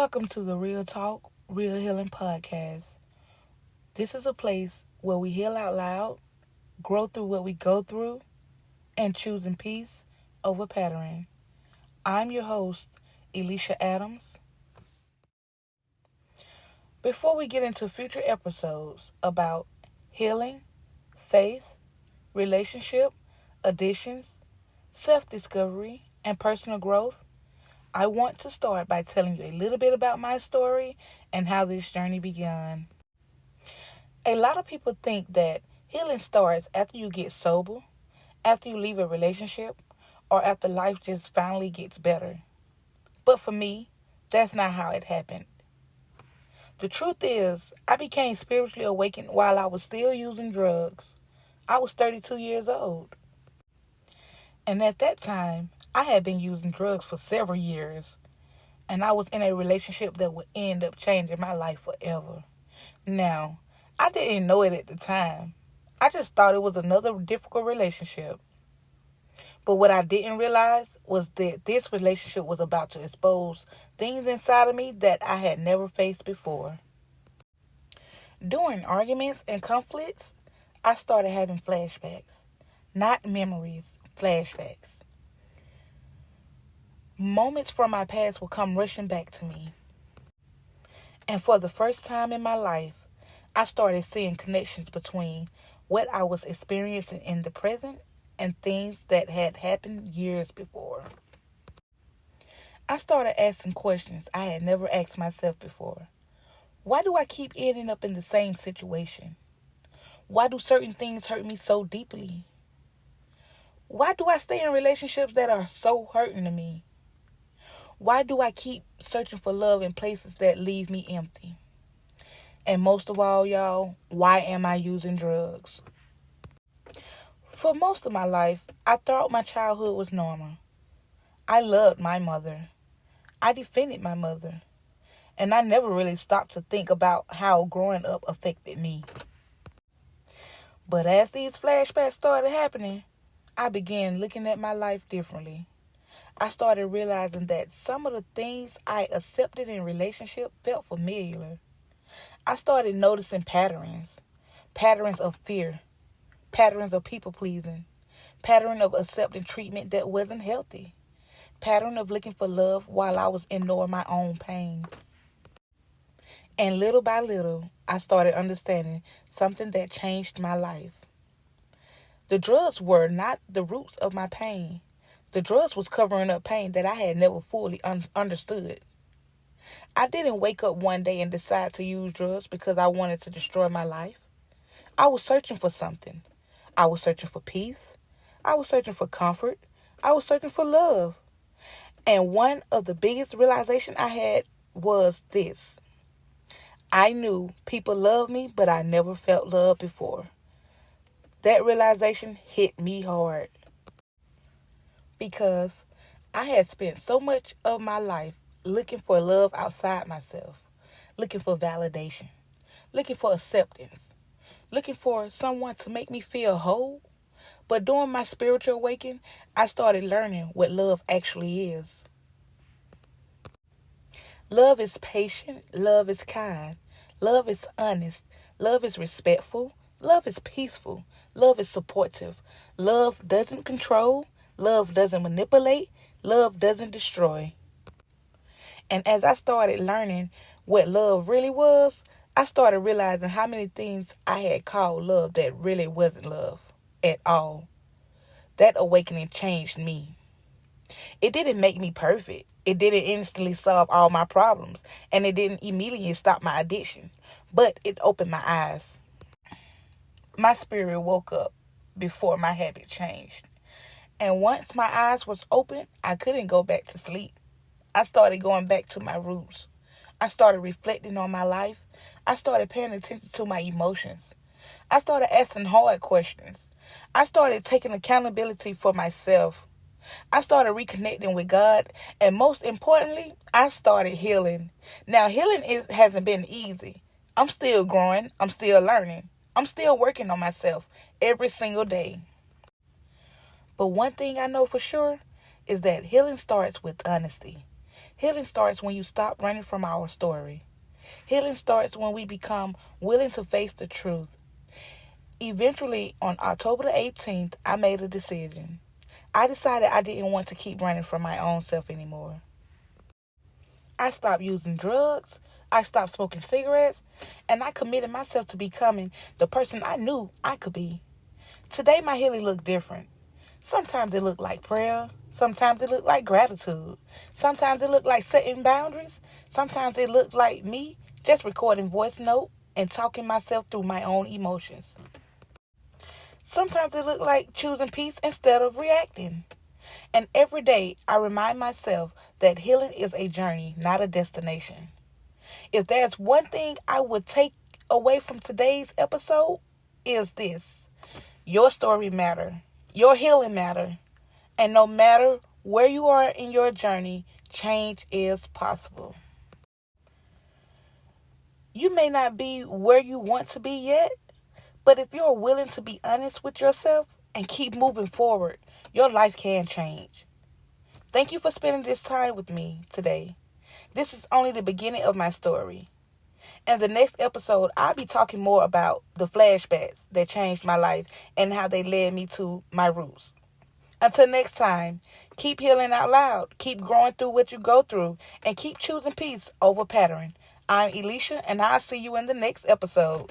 Welcome to the Real Talk, Real Healing Podcast. This is a place where we heal out loud, grow through what we go through, and choosing peace over pattern. I'm your host, Elisha Adams. Before we get into future episodes about healing, faith, relationship, additions, self-discovery, and personal growth, I want to start by telling you a little bit about my story and how this journey began. A lot of people think that healing starts after you get sober, after you leave a relationship, or after life just finally gets better. But for me, that's not how it happened. The truth is, I became spiritually awakened while I was still using drugs. I was 32 years old. And at that time, I had been using drugs for several years. And I was in a relationship that would end up changing my life forever. Now, I didn't know it at the time. I just thought it was another difficult relationship. But what I didn't realize was that this relationship was about to expose things inside of me that I had never faced before. During arguments and conflicts, I started having flashbacks. Not memories, flashbacks. Moments from my past would come rushing back to me. And for the first time in my life, I started seeing connections between what I was experiencing in the present and things that had happened years before. I started asking questions I had never asked myself before. Why do I keep ending up in the same situation? Why do certain things hurt me so deeply? Why do I stay in relationships that are so hurting to me? Why do I keep searching for love in places that leave me empty? And most of all, y'all, why am I using drugs? For most of my life, I thought my childhood was normal. I loved my mother. I defended my mother. And I never really stopped to think about how growing up affected me. But as these flashbacks started happening, I began looking at my life differently. I started realizing that some of the things I accepted in relationship felt familiar. I started noticing patterns of fear, patterns of people pleasing, pattern of accepting treatment that wasn't healthy, pattern of looking for love while I was ignoring my own pain. And little by little, I started understanding something that changed my life. The drugs were not the roots of my pain. The drugs was covering up pain that I had never fully understood. I didn't wake up one day and decide to use drugs because I wanted to destroy my life. I was searching for something. I was searching for peace. I was searching for comfort. I was searching for love. And one of the biggest realizations I had was this. I knew people loved me, but I never felt love before. That realization hit me hard. Because I had spent so much of my life looking for love outside myself, looking for validation, looking for acceptance, looking for someone to make me feel whole. But during my spiritual awakening, I started learning what love actually is. Love is patient, love is kind, love is honest, love is respectful, love is peaceful, love is supportive, love doesn't control, love doesn't manipulate, love doesn't destroy. And as I started learning what love really was, I started realizing how many things I had called love that really wasn't love at all. That awakening changed me. It didn't make me perfect. It didn't instantly solve all my problems. And it didn't immediately stop my addiction. But it opened my eyes. My spirit woke up before my habit changed. And once my eyes was open, I couldn't go back to sleep. I started going back to my roots. I started reflecting on my life. I started paying attention to my emotions. I started asking hard questions. I started taking accountability for myself. I started reconnecting with God. And most importantly, I started healing. Now, healing hasn't been easy. I'm still growing. I'm still learning. I'm still working on myself every single day. But one thing I know for sure is that healing starts with honesty. Healing starts when you stop running from our story. Healing starts when we become willing to face the truth. Eventually, on October the 18th, I made a decision. I decided I didn't want to keep running from my own self anymore. I stopped using drugs, I stopped smoking cigarettes, and I committed myself to becoming the person I knew I could be. Today, my healing looked different. Sometimes it looked like prayer. Sometimes it looked like gratitude. Sometimes it looked like setting boundaries. Sometimes it looked like me just recording voice note and talking myself through my own emotions. Sometimes it looked like choosing peace instead of reacting. And every day I remind myself that healing is a journey, not a destination. If there's one thing I would take away from today's episode, is this. Your story matters. Your healing matters. And no matter where you are in your journey, change is possible. You may not be where you want to be yet, but if you're willing to be honest with yourself and keep moving forward, your life can change. Thank you for spending this time with me today. This is only the beginning of my story. In the next episode, I'll be talking more about the flashbacks that changed my life and how they led me to my roots. Until next time, keep healing out loud, keep growing through what you go through, and keep choosing peace over pattern. I'm Elisha, and I'll see you in the next episode.